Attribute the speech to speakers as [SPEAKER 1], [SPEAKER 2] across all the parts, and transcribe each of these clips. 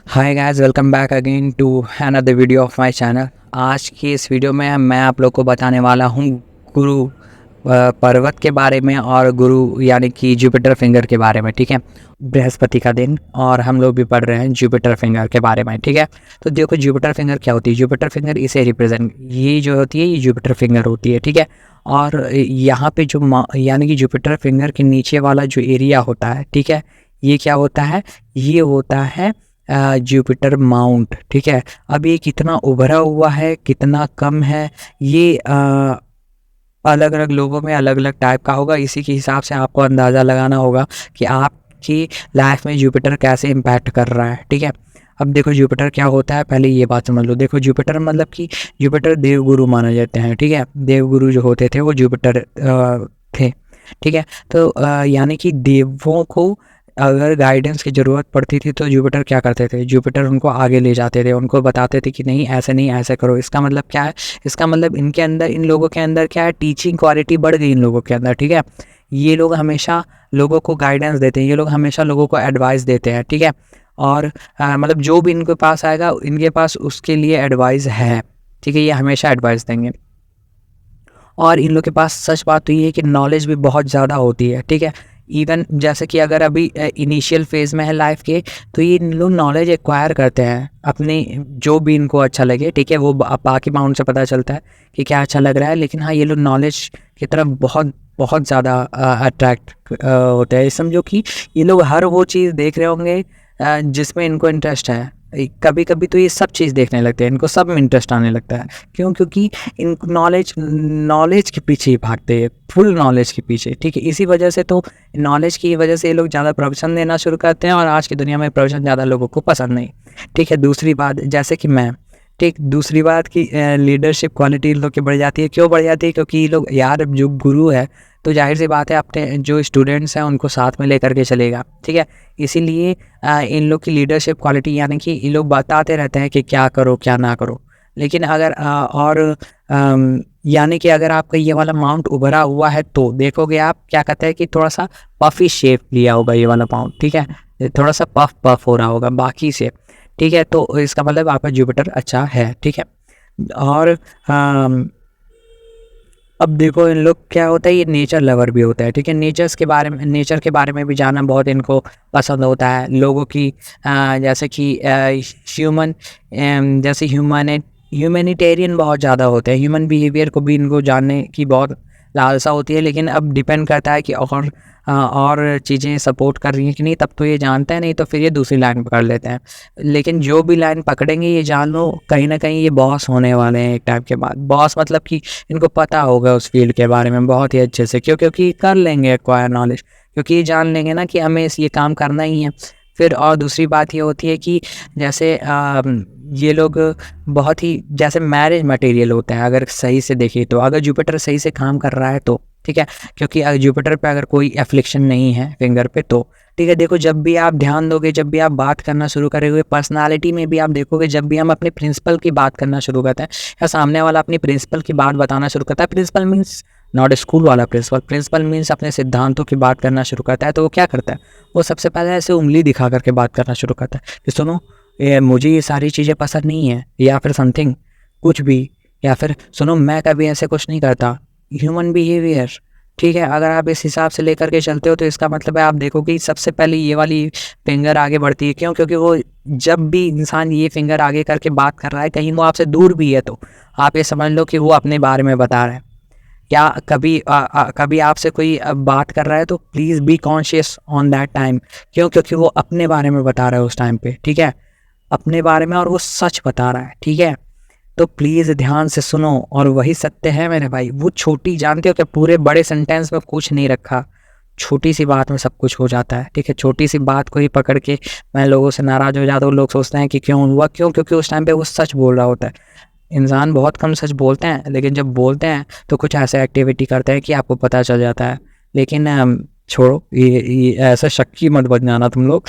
[SPEAKER 1] Hi guys, welcome back again to another video of my channel. आज की इस video में मैं आप लोग को बताने वाला हूँ गुरु पर्वत के बारे में और गुरु यानी कि जुपिटर फिंगर के बारे में। ठीक है, बृहस्पति का दिन और हम लोग भी पढ़ रहे हैं जुपिटर फिंगर के बारे में। ठीक है, तो देखो जुपिटर फिंगर क्या होती है। जुपिटर फिंगर इसे रिप्रेजेंट ये जो होती है ये जुपिटर फिंगर होती है। ठीक है, और यहाँ पे जो यानी कि जुपिटर फिंगर के नीचे वाला जो एरिया होता है, ठीक है, ये क्या होता है, ये होता है जुपिटर माउंट। ठीक है, अब ये कितना उभरा हुआ है कितना कम है, ये अलग अलग लोगों में अलग अलग टाइप का होगा। इसी के हिसाब से आपको अंदाज़ा लगाना होगा कि आपकी लाइफ में जुपिटर कैसे इम्पैक्ट कर रहा है। ठीक है, अब देखो जुपिटर क्या होता है, पहले ये बात समझ लो। देखो जुपिटर मतलब कि जुपिटर देवगुरु माने जाते हैं। ठीक है, देवगुरु जो होते थे वो जुपिटर थे। ठीक है, तो यानी कि देवों को अगर गाइडेंस की ज़रूरत पड़ती थी तो जुपिटर क्या करते थे, जुपिटर उनको आगे ले जाते थे, उनको बताते थे कि नहीं ऐसे करो। इसका मतलब क्या है, इसका मतलब इनके अंदर, इन लोगों के अंदर क्या है, टीचिंग क्वालिटी बढ़ गई इन लोगों के अंदर। ठीक है, ये लोग हमेशा लोगों को गाइडेंस देते हैं, ये लोग हमेशा लोगों को एडवाइस देते हैं। ठीक है, और मतलब जो भी इनके पास आएगा इनके पास उसके लिए एडवाइस है। ठीक है, ये हमेशा एडवाइस देंगे। और इन लोग के पास सच बात तो ये है कि नॉलेज भी बहुत ज़्यादा होती है। ठीक है, इवन जैसे कि अगर अभी इनिशियल फेज़ में है लाइफ के, तो ये लोग नॉलेज एक्वायर करते हैं अपने जो भी इनको अच्छा लगे। ठीक है, वो बाकी माउंट से पता चलता है कि क्या अच्छा लग रहा है, लेकिन हाँ ये लोग नॉलेज की तरफ बहुत बहुत ज़्यादा अट्रैक्ट होते हैं। समझो कि ये लोग हर वो चीज़ देख रहे होंगे जिसमें इनको इंटरेस्ट है। कभी कभी तो ये सब चीज़ देखने लगते हैं, इनको सब में इंटरेस्ट आने लगता है। क्यों? क्योंकि इनको नॉलेज के पीछे ही भागते हैं, फुल नॉलेज के पीछे। ठीक है, इसी वजह से तो नॉलेज की वजह से ये लोग ज़्यादा प्रवचन देना शुरू करते हैं और आज की दुनिया में प्रवचन ज़्यादा लोगों को पसंद नहीं। ठीक है, दूसरी बात जैसे कि मैं, ठीक, दूसरी बात की लीडरशिप क्वालिटी इन लोग की बढ़ जाती है। क्यों बढ़ जाती है? क्योंकि ये लोग, यार जो गुरु है तो जाहिर सी बात है अपने जो स्टूडेंट्स हैं उनको साथ में लेकर के चलेगा। ठीक है, इसीलिए इन लोग की लीडरशिप क्वालिटी यानी कि ये लोग बताते रहते हैं कि क्या करो क्या ना करो। लेकिन अगर यानी कि अगर आपका ये वाला माउंट उभरा हुआ है तो देखोगे आप क्या कहते हैं कि थोड़ा सा पफी शेप लिया होगा ये वाला माउंट। ठीक है, थोड़ा सा पफ हो रहा होगा बाकी से। ठीक है, तो इसका मतलब आपका जुपिटर अच्छा है। ठीक है, और अब देखो इन लोग क्या होता है, ये नेचर लवर भी होता है। ठीक है, नेचर के बारे में भी जानना बहुत इनको पसंद होता है। लोगों की जैसे कि ह्यूमन जैसे ह्यूमैनिटेरियन बहुत ज़्यादा होते हैं। ह्यूमन बिहेवियर को भी इनको जानने की बहुत लालसा होती है। लेकिन अब डिपेंड करता है कि और चीज़ें सपोर्ट कर रही हैं कि नहीं, तब तो ये जानते हैं, नहीं तो फिर ये दूसरी लाइन पकड़ लेते हैं। लेकिन जो भी लाइन पकड़ेंगे ये जान लो कहीं ना कहीं ये बॉस होने वाले हैं एक टाइम के बाद। बॉस मतलब कि इनको पता होगा उस फील्ड के बारे में बहुत ही अच्छे से। क्योंकि कर लेंगे एक्वायर नॉलेज, क्योंकि ये जान लेंगे ना कि हमें ये काम करना ही है। फिर और दूसरी बात ये होती है कि जैसे ये लोग बहुत ही जैसे मैरिज मटेरियल होते हैं अगर सही से देखिए तो, अगर जुपिटर सही से काम कर रहा है तो। ठीक है, क्योंकि जुपिटर पे अगर कोई एफ्लिक्शन नहीं है फिंगर पे तो। ठीक है, देखो जब भी आप ध्यान दोगे, जब भी आप बात करना शुरू करोगे, पर्सनालिटी में भी आप देखोगे, जब भी हम अपने प्रिंसिपल की बात करना शुरू करते हैं या सामने वाला अपनी प्रिंसिपल की बात बताना शुरू करता है, प्रिंसिपल मीन्स नॉट स्कूल वाला प्रिंसिपल, प्रिंसिपल मीन्स अपने सिद्धांतों की बात करना शुरू करता है, तो वो क्या करता है, वो सबसे पहले ऐसे उंगली दिखा करके बात करना शुरू करता है कि सुनो मुझे ये सारी चीज़ें पसंद नहीं है, या फिर समथिंग कुछ भी, या फिर सुनो मैं कभी ऐसे कुछ नहीं करता। Human behaviour. ठीक है, अगर आप इस हिसाब से लेकर के चलते हो तो इसका मतलब है आप देखोगे कि सबसे पहले ये वाली फिंगर आगे बढ़ती है। क्यों? क्योंकि वो जब भी इंसान ये फिंगर आगे करके बात कर रहा है, कहीं वो आपसे दूर भी है तो आप ये समझ लो कि वो अपने बारे में बता रहा है। या कभी आपसे कोई बात कर रहा है तो please be conscious on that time. क्यों? क्योंकि वो अपने बारे में बता रहा है उस टाइम पे। ठीक है, अपने बारे में, और वो सच बता रहा है। ठीक है, तो प्लीज़ ध्यान से सुनो, और वही सत्य है मेरे भाई। वो छोटी, जानते हो क्या, पूरे बड़े सेंटेंस में कुछ नहीं रखा, छोटी सी बात में सब कुछ हो जाता है। ठीक है, छोटी सी बात को ही पकड़ के मैं लोगों से नाराज़ हो जाता हूँ। लोग सोचते हैं कि क्यों हुआ, क्यों? क्योंकि उस टाइम पे वो सच बोल रहा होता है। इंसान बहुत कम सच बोलते हैं, लेकिन जब बोलते हैं तो कुछ ऐसे एक्टिविटी करते हैं कि आपको पता चल जाता है। लेकिन छोड़ो, ये ऐसा शक्की मत बन जाना तुम लोग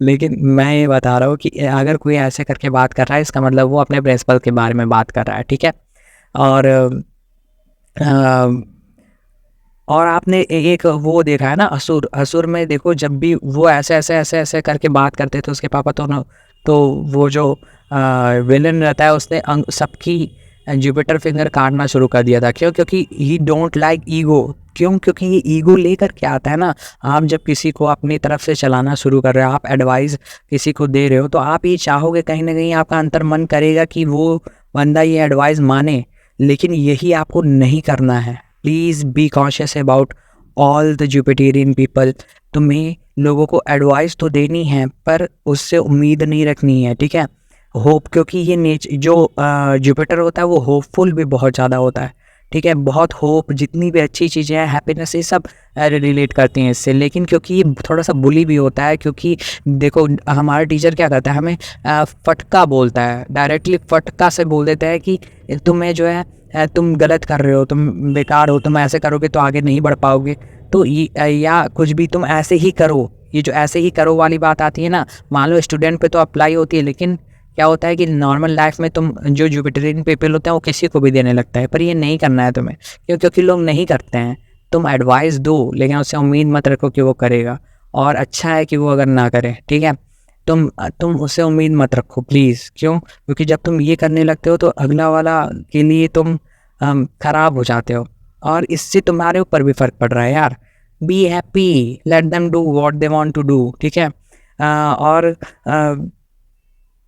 [SPEAKER 1] लेकिन मैं ये बता रहा हूँ कि अगर कोई ऐसे करके बात कर रहा है, इसका मतलब वो अपने प्रिंसिपल के बारे में बात कर रहा है। ठीक है, और और आपने एक वो देखा है ना, असुर। असुर में देखो जब भी वो ऐसे ऐसे ऐसे ऐसे करके बात करते थे उसके पापा, तो तो वो जो विलन रहता है उसने सबकी जुपिटर फिंगर काटना शुरू कर दिया था। क्यों? क्योंकि ही डोंट लाइक ईगो। क्यों? क्योंकि ये ईगो लेकर के आता है ना। आप जब किसी को अपनी तरफ से चलाना शुरू कर रहे हो, आप एडवाइस किसी को दे रहे हो, तो आप ये चाहोगे, कहीं ना कहीं आपका अंतर मन करेगा कि वो बंदा ये एडवाइस माने, लेकिन यही आपको नहीं करना है। Please be cautious about all the Jupiterian people. तुम्हें लोगों को एडवाइस तो देनी है, पर उससे उम्मीद नहीं रखनी है, ठीक है। होप, क्योंकि ये जो जुपिटर होता है वो होपफुल भी बहुत ज़्यादा होता है, ठीक है। बहुत होप, जितनी भी अच्छी चीज़ें हैं, हैप्पीनेस, ये सब रिलेट करती हैं इससे। लेकिन क्योंकि ये थोड़ा सा बुली भी होता है, क्योंकि देखो हमारा टीचर क्या करता है, हमें फटका बोलता है, डायरेक्टली फटका से बोल देता है कि तुम्हें जो है तुम गलत कर रहे हो, तुम बेकार हो, तुम ऐसे करोगे तो आगे नहीं बढ़ पाओगे। तो या कुछ भी तुम ऐसे ही करो, ये जो ऐसे ही करो वाली बात आती है ना, मान लो स्टूडेंट पे तो अप्लाई होती है, लेकिन क्या होता है कि नॉर्मल लाइफ में तुम जो जुपिटेरियन पीपल होते हैं वो किसी को भी देने लगता है, पर ये नहीं करना है तुम्हें। क्यों? क्योंकि लोग नहीं करते हैं। तुम एडवाइस दो, लेकिन उससे उम्मीद मत रखो कि वो करेगा, और अच्छा है कि वो अगर ना करे, ठीक है। तुम उससे उम्मीद मत रखो प्लीज़। क्यों? क्योंकि जब तुम ये करने लगते हो तो अगला वाला के लिए तुम ख़राब हो जाते हो, और इससे तुम्हारे ऊपर भी फ़र्क पड़ रहा है यार। Be happy, let them do what they want to do, ठीक है। और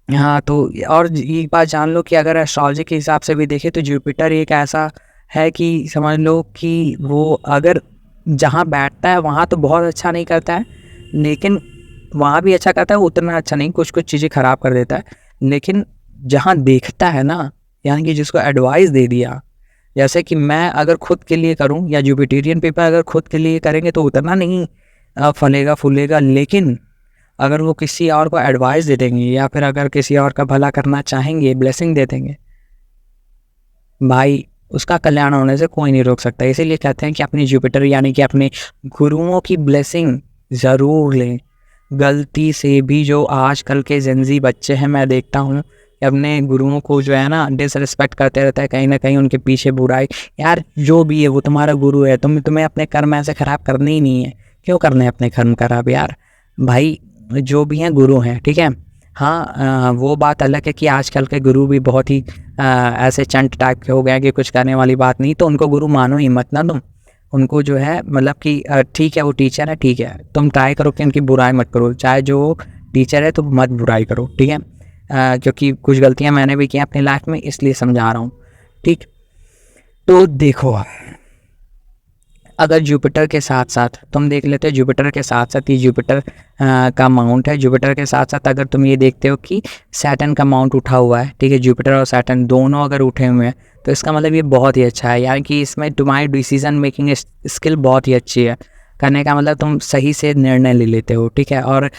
[SPEAKER 1] हाँ, तो और एक बात जान लो कि अगर एस्ट्रोलॉजी के हिसाब से भी देखें तो जुपिटर एक ऐसा है कि समझ लो कि वो अगर जहाँ बैठता है वहाँ तो बहुत अच्छा नहीं करता है, लेकिन वहाँ भी अच्छा करता है, उतना अच्छा नहीं, कुछ कुछ चीज़ें ख़राब कर देता है। लेकिन जहाँ देखता है ना, यानी कि जिसको एडवाइस दे दिया, जैसे कि मैं अगर खुद के लिए करूं, या जुपिटेरियन पीपल अगर खुद के लिए करेंगे तो उतना नहीं फलेगा फूलेगा। लेकिन अगर वो किसी और को एडवाइस दे देंगे, या फिर अगर किसी और का भला करना चाहेंगे, ब्लेसिंग दे देंगे, भाई उसका कल्याण होने से कोई नहीं रोक सकता। इसीलिए कहते हैं कि अपनी जुपिटर यानी कि अपने गुरुओं की ब्लेसिंग ज़रूर लें। गलती से भी जो आजकल के जेंजी बच्चे हैं, मैं देखता हूँ कि अपने गुरुओं को जो है ना डिसरिस्पेक्ट करते रहता है, कहीं ना कहीं उनके पीछे बुराई। यार जो भी है वो तुम्हारा गुरु है, तुम्हें अपने कर्म ऐसे ख़राब करने ही नहीं है। क्यों करने हैं अपने कर्म खराब यार? भाई जो भी हैं गुरु हैं, ठीक है। हाँ, वो बात अलग है कि आजकल के गुरु भी बहुत ही ऐसे चंट टाइप के हो गए हैं कि कुछ करने वाली बात नहीं, तो उनको गुरु मानो ही मत ना तुम। उनको जो है मतलब कि ठीक है वो टीचर है, ठीक है, तुम ट्राई करो कि उनकी बुराई मत करो, चाहे जो टीचर है तो मत बुराई करो, ठीक है। क्योंकि कुछ गलतियाँ मैंने भी की अपनी लाइफ में, इसलिए समझा रहा हूँ, ठीक। तो देखो, अगर जुपिटर के साथ साथ तुम देख लेते हो, जुपिटर के साथ साथ ये जुपिटर का माउंट है, जुपिटर के साथ साथ अगर तुम ये देखते हो कि सैटर्न का माउंट उठा हुआ है, ठीक है, जुपिटर और सैटर्न दोनों अगर उठे हुए हैं, तो इसका मतलब ये बहुत ही अच्छा है, यानी कि इसमें तुम्हारी डिसीजन मेकिंग स्किल बहुत ही अच्छी है। करने का मतलब तुम सही से निर्णय ले लेते हो, ठीक है। और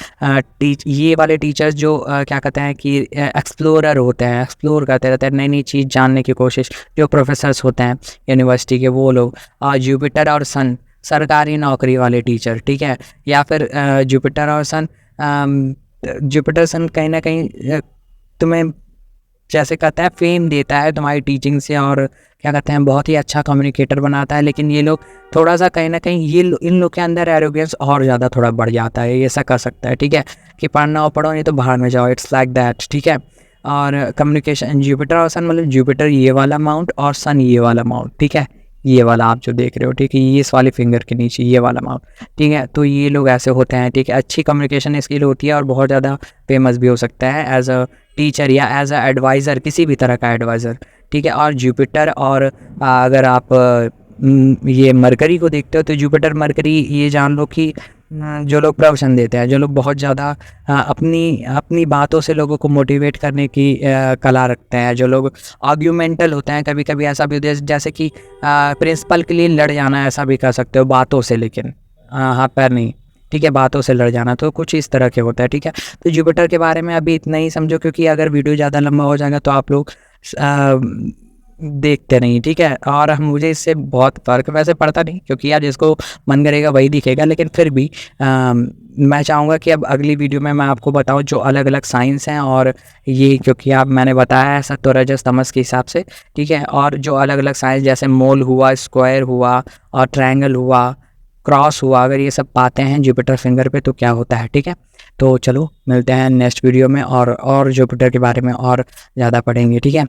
[SPEAKER 1] ये वाले टीचर्स जो क्या कहते हैं कि एक्सप्लोरर होते हैं, एक्सप्लोर करते रहते हैं, नई नई चीज़ जानने की कोशिश, जो प्रोफेसर्स होते हैं यूनिवर्सिटी के वो लोग। और जुपिटर और सन सरकारी नौकरी वाले टीचर, ठीक है। या फिर जुपिटर और सन, जुपिटर सन कहीं ना कहीं तुम्हें जैसे कहता है फेम देता है तुम्हारी टीचिंग से, और क्या कहते हैं बहुत ही अच्छा कम्युनिकेटर बनाता है। लेकिन ये लोग थोड़ा सा कहीं ना कहीं इन लोग के अंदर एरोगेंस और ज़्यादा थोड़ा बढ़ जाता है, ये ऐसा कर सकता है, ठीक है, कि पढ़ना हो पढ़ो, नहीं तो बाहर में जाओ, इट्स लाइक दैट, ठीक है। और कम्युनिकेशन जुपिटर और सन, मतलब जुपिटर ये वाला माउंट और सन ये वाला माउंट, ठीक है, ये वाला आप जो देख रहे हो, ठीक है, ये इस वाली फिंगर के नीचे ये वाला माउंट, ठीक है। तो ये लोग ऐसे होते हैं, ठीक है, अच्छी कम्युनिकेशन स्किल होती है, और बहुत ज़्यादा फेमस भी हो सकता है एज अ टीचर या एज अ एडवाइज़र, किसी भी तरह का एडवाइज़र, ठीक है। और जुपिटर और अगर आप ये मरकरी को देखते हो, तो जुपिटर मरकरी ये जान लो कि जो लोग प्रवचन देते हैं, जो लोग बहुत ज़्यादा अपनी बातों से लोगों को मोटिवेट करने की कला रखते हैं, जो लोग आर्ग्यूमेंटल होते हैं, कभी कभी ऐसा भी होता है जैसे कि प्रिंसिपल के लिए लड़ जाना, ऐसा भी कर सकते हो बातों से, लेकिन हाथ पैर नहीं, ठीक है, बातों से लड़ जाना, तो कुछ इस तरह के होता है, ठीक है। तो जुपिटर के बारे में अभी इतना ही समझो, क्योंकि अगर वीडियो ज़्यादा लंबा हो जाएगा तो आप लोग देखते नहीं, ठीक है। और मुझे इससे बहुत फ़र्क वैसे पड़ता नहीं, क्योंकि यार जिसको मन करेगा वही दिखेगा, लेकिन फिर भी मैं चाहूँगा कि अब अगली वीडियो में मैं आपको बताऊँ जो अलग अलग साइंस हैं, और ये क्योंकि आप मैंने बताया है सत्व रजस तमस के हिसाब से, ठीक है। और जो अलग अलग साइंस जैसे मोल हुआ, स्क्वायर हुआ और ट्रायंगल हुआ, क्रॉस हुआ, अगर ये सब पाते हैं जुपिटर फिंगर पे तो क्या होता है, ठीक है। तो चलो मिलते हैं नेक्स्ट वीडियो में और जुपिटर के बारे में और ज़्यादा पढ़ेंगे, ठीक है।